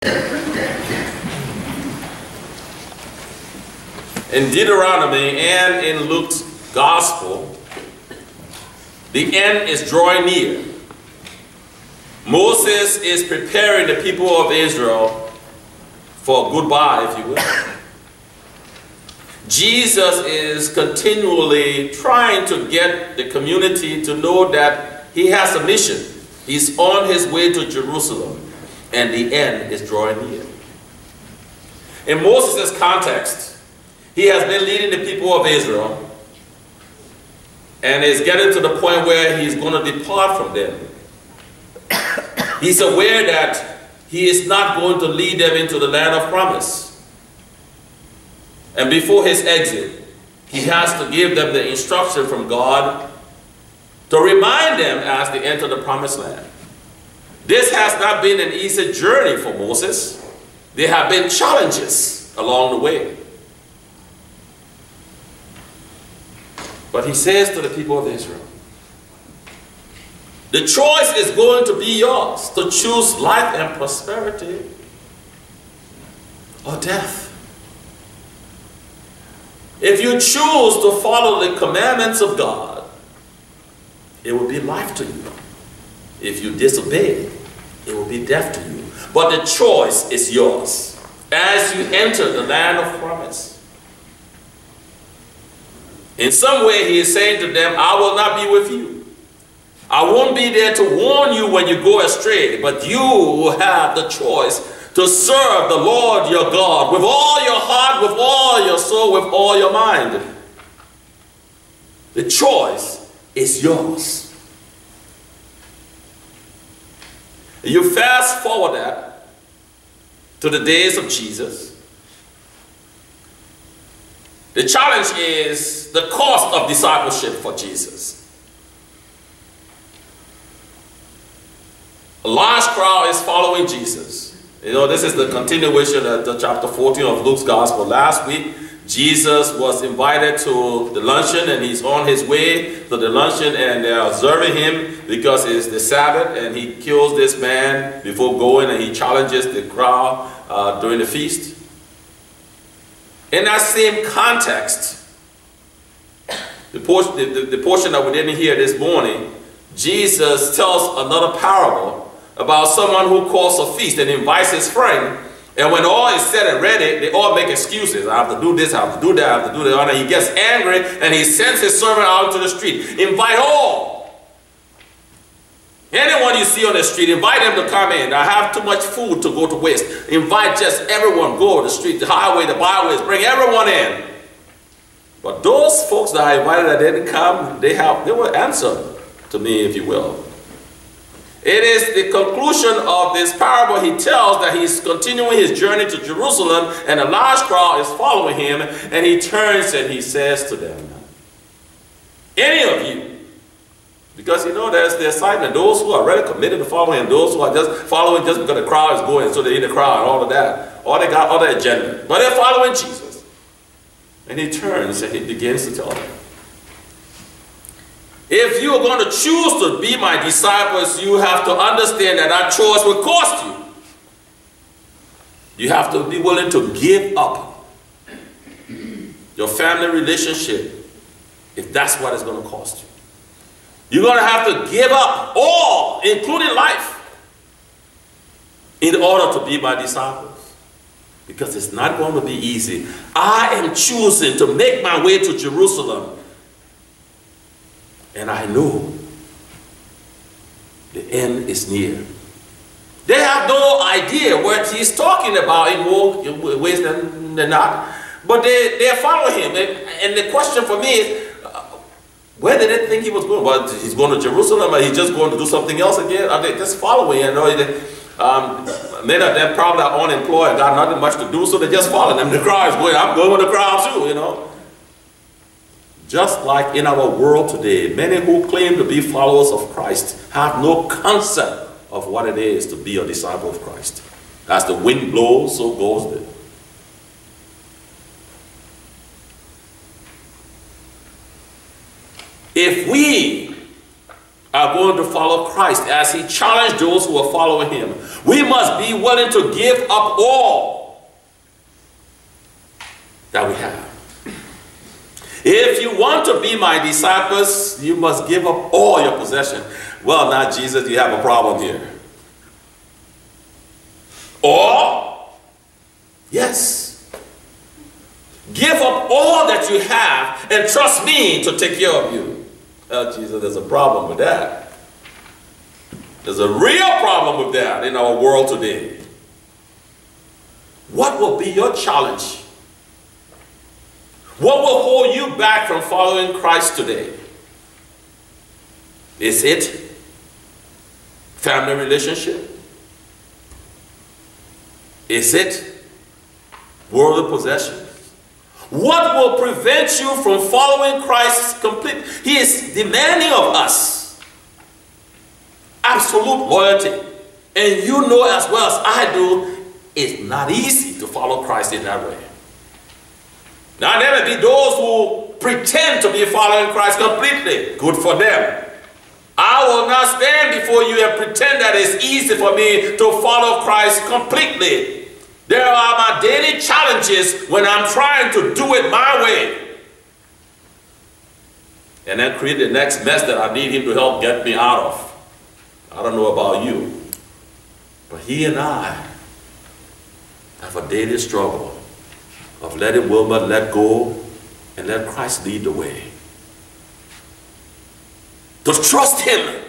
In Deuteronomy and in Luke's gospel, the end is drawing near. Moses is preparing the people of Israel for a goodbye, if you will. Jesus is continually trying to get the community to know that he has a mission. He's on his way to Jerusalem, and the end is drawing near. In Moses' context, he has been leading the people of Israel and is getting to the point where he's going to depart from them. He's aware that he is not going to lead them into the land of promise. And before his exit, he has to give them the instruction from God to remind them as they enter the promised land. This has not been an easy journey for Moses. There have been challenges along the way. But he says to the people of Israel, the choice is going to be yours to choose life and prosperity or death. If you choose to follow the commandments of God, it will be life to you. If you disobey, it will be death to you. But the choice is yours as you enter the land of promise. In some way, he is saying to them, I will not be with you. I won't be there to warn you when you go astray, but you will have the choice to serve the Lord your God with all your heart, with all your soul, with all your mind. The choice is yours. You fast forward that to the days of Jesus. The challenge is the cost of discipleship for Jesus. A large crowd is following Jesus. You know, this is the continuation of the chapter 14 of Luke's gospel. Last week, Jesus was invited to the luncheon, and he's on his way to the luncheon, and they're observing him because it's the Sabbath, and he kills this man before going, and he challenges the crowd during the feast. In that same context, the portion that we didn't hear this morning, Jesus tells another parable about someone who calls a feast and invites his friend, and when all is said and ready, they all make excuses. I have to do this, I have to do that, I have to do that. And he gets angry and he sends his servant out into the street. Invite all. Anyone you see on the street, invite them to come in. I have too much food to go to waste. Invite just everyone, go to the street, the highway, the byways, bring everyone in. But those folks that I invited that didn't come, they will answer to me, if you will. It is the conclusion of this parable he tells that he's continuing his journey to Jerusalem, and a large crowd is following him, and he turns and he says to them, any of you, because you know there's the assignment, those who are really committed to following him, those who are just following just because the crowd is going, so they're in the crowd and all of that, or they got other agenda, but they're following Jesus. And he turns and he begins to tell them, if you are going to choose to be my disciples, you have to understand that that choice will cost you. You have to be willing to give up your family relationship if that's what it's going to cost you. You're going to have to give up all, including life, in order to be my disciples. Because it's not going to be easy. I am choosing to make my way to Jerusalem. And I know the end is near. They have no idea what he's talking about in more ways than not. But they're following him. And the question for me is, where did they think he was going? Well, he's going to Jerusalem, or he's just going to do something else again? Are they just following? You know, many of them probably are unemployed, got nothing much to do, so they just follow them. The crowd is going, I'm going with the crowd too, you know. Just like in our world today, many who claim to be followers of Christ have no concept of what it is to be a disciple of Christ. As the wind blows, so goes it. If we are going to follow Christ as he challenged those who are following him. We must be willing to give up all that we have. If you want to be my disciples, you must give up all your possession. Well, now, Jesus, you have a problem here. Or, yes, give up all that you have and trust me to take care of you. Jesus, there's a problem with that. There's a real problem with that in our world today. What will be your challenge? What will hold you back from following Christ today? Is it family relationship? Is it worldly possessions? What will prevent you from following Christ completely? He is demanding of us absolute loyalty. And you know as well as I do, it's not easy to follow Christ in that way. Now there may be those who pretend to be following Christ completely. Good for them. I will not stand before you and pretend that it's easy for me to follow Christ completely. There are my daily challenges when I'm trying to do it my way. And then create the next mess that I need him to help get me out of. I don't know about you, but he and I have a daily struggle of letting Wilma let go and let Christ lead the way. To trust him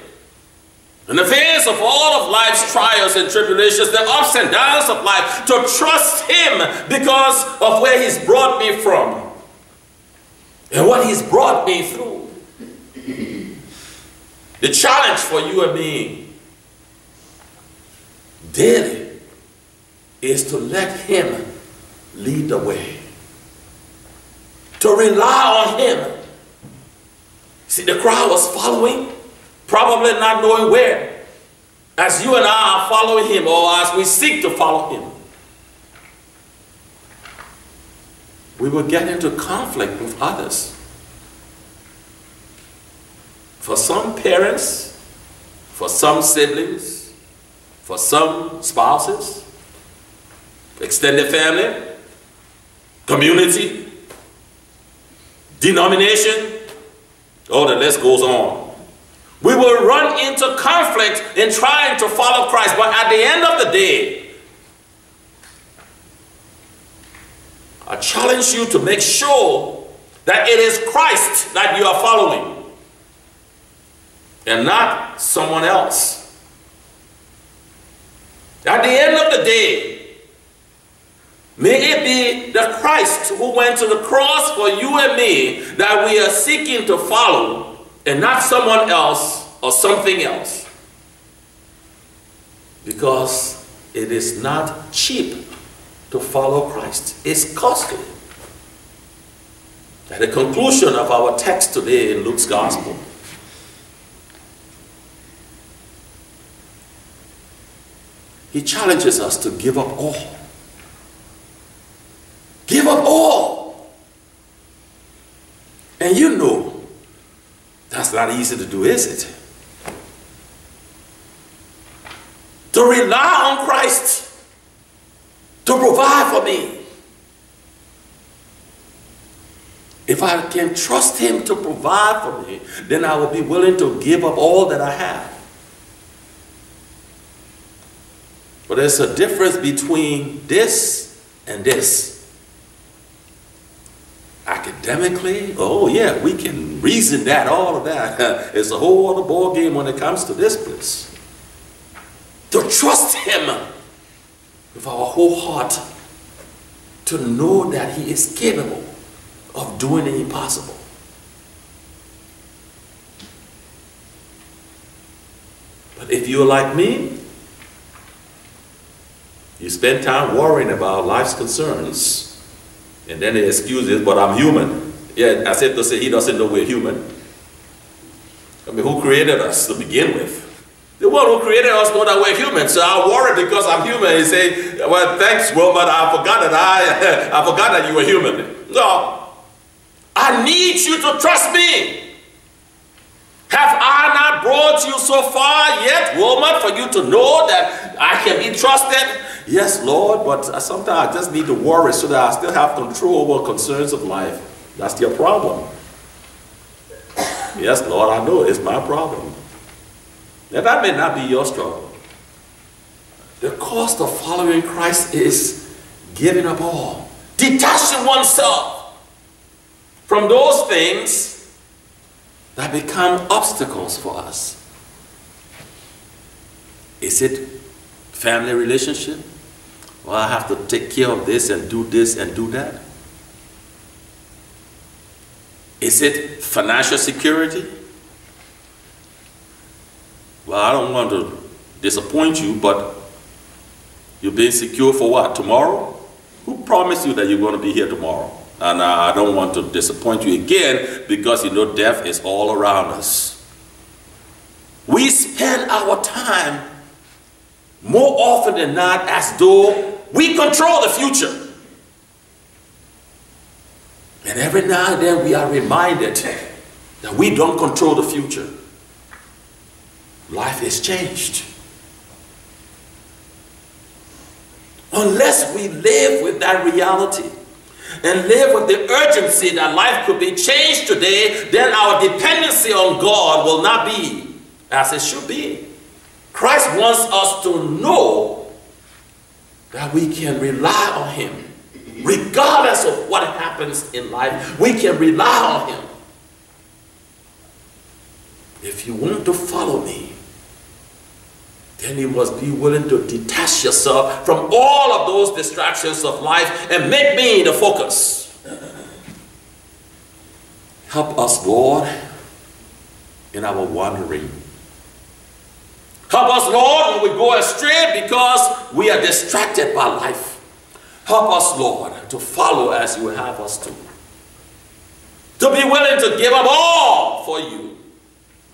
in the face of all of life's trials and tribulations, the ups and downs of life, to trust him because of where he's brought me from and what he's brought me through. The challenge for you and me daily is to let him lead the way, to rely on him. See, the crowd was following, probably not knowing where. As you and I are following him, or as we seek to follow him, we will get into conflict with others. For some parents, for some siblings, for some spouses, extended family, community, denomination, oh, the list goes on. We will run into conflict in trying to follow Christ, but at the end of the day, I challenge you to make sure that it is Christ that you are following and not someone else. At the end of the day, may it be the Christ who went to the cross for you and me that we are seeking to follow, and not someone else or something else. Because it is not cheap to follow Christ. It's costly. At the conclusion of our text today in Luke's Gospel, he challenges us to give up all. Give up all. And you know, that's not easy to do, is it? To rely on Christ to provide for me. If I can trust him to provide for me, then I will be willing to give up all that I have. But there's a difference between this and this. Academically, oh yeah, we can reason that, all of that. It's a whole other ball game when it comes to this place. To trust him with our whole heart, to know that he is capable of doing the impossible. But if you're like me, you spend time worrying about life's concerns, and then the excuse is, but I'm human. Yeah, as if to say he doesn't know we're human. I mean, who created us to begin with? The one who created us knows that we're human. So I worry because I'm human. He say, well, thanks, well, but I forgot that I forgot that you were human. No. I need you to trust me. Have I not brought you so far yet, woman, for you to know that I can be trusted? Yes, Lord, but sometimes I just need to worry so that I still have control over concerns of life. That's your problem. Yes, Lord, I know it's my problem. And that may not be your struggle. The cost of following Christ is giving up all, detaching oneself from those things that become obstacles for us. Is it family relationship? Well, I have to take care of this and do that. Is it financial security? Well, I don't want to disappoint you, but you're being secure for what? Tomorrow? Who promised you that you're going to be here tomorrow? And I don't want to disappoint you again, because you know death is all around us. We spend our time more often than not as though we control the future. And every now and then we are reminded that we don't control the future. Life is changed. Unless we live with that reality and live with the urgency that life could be changed today, then our dependency on God will not be as it should be. Christ wants us to know that we can rely on Him. Regardless of what happens in life, we can rely on Him. If you want to follow me, then you must be willing to detach yourself from all of those distractions of life and make me the focus. Help us, Lord, in our wandering. Help us, Lord, when we go astray because we are distracted by life. Help us, Lord, to follow as you have us to. To be willing to give up all for you,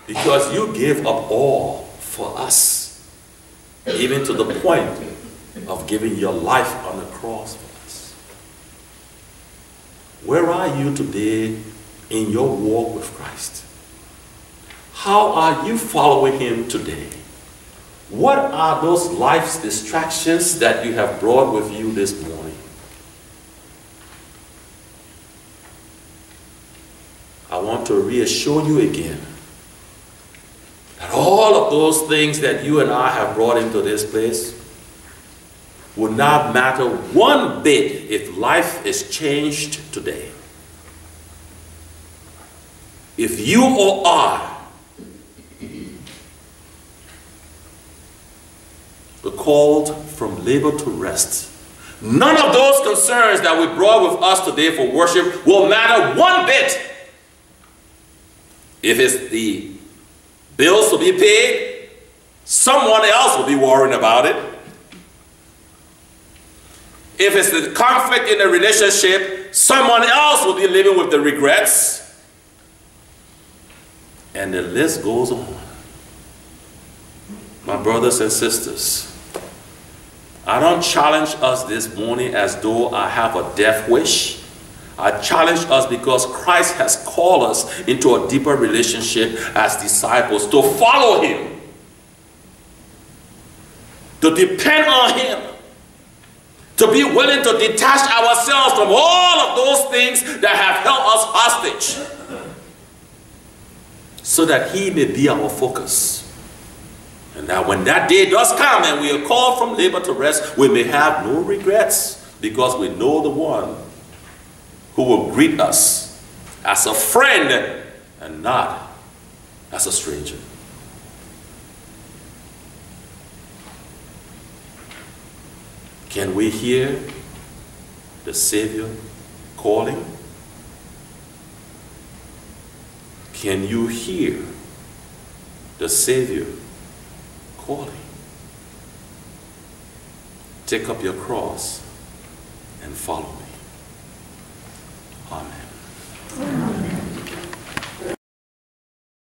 because you gave up all for us. Even to the point of giving your life on the cross for us. Where are you today in your walk with Christ? How are you following Him today? What are those life's distractions that you have brought with you this morning? I want to reassure you again that all of those things that you and I have brought into this place would not matter one bit if life is changed today. If you or I were called from labor to rest, none of those concerns that we brought with us today for worship will matter one bit. If it's the bills to be paid, someone else will be worrying about it. If it's the conflict in the relationship, someone else will be living with the regrets. And the list goes on. My brothers and sisters, I don't challenge us this morning as though I have a death wish. I challenge us because Christ has called us into a deeper relationship as disciples, to follow Him, to depend on Him, to be willing to detach ourselves from all of those things that have held us hostage, so that He may be our focus. And that when that day does come and we are called from labor to rest, we may have no regrets, because we know the one who will greet us as a friend and not as a stranger. Can we hear the Savior calling? Can you hear the Savior calling? Take up your cross and follow me. Amen.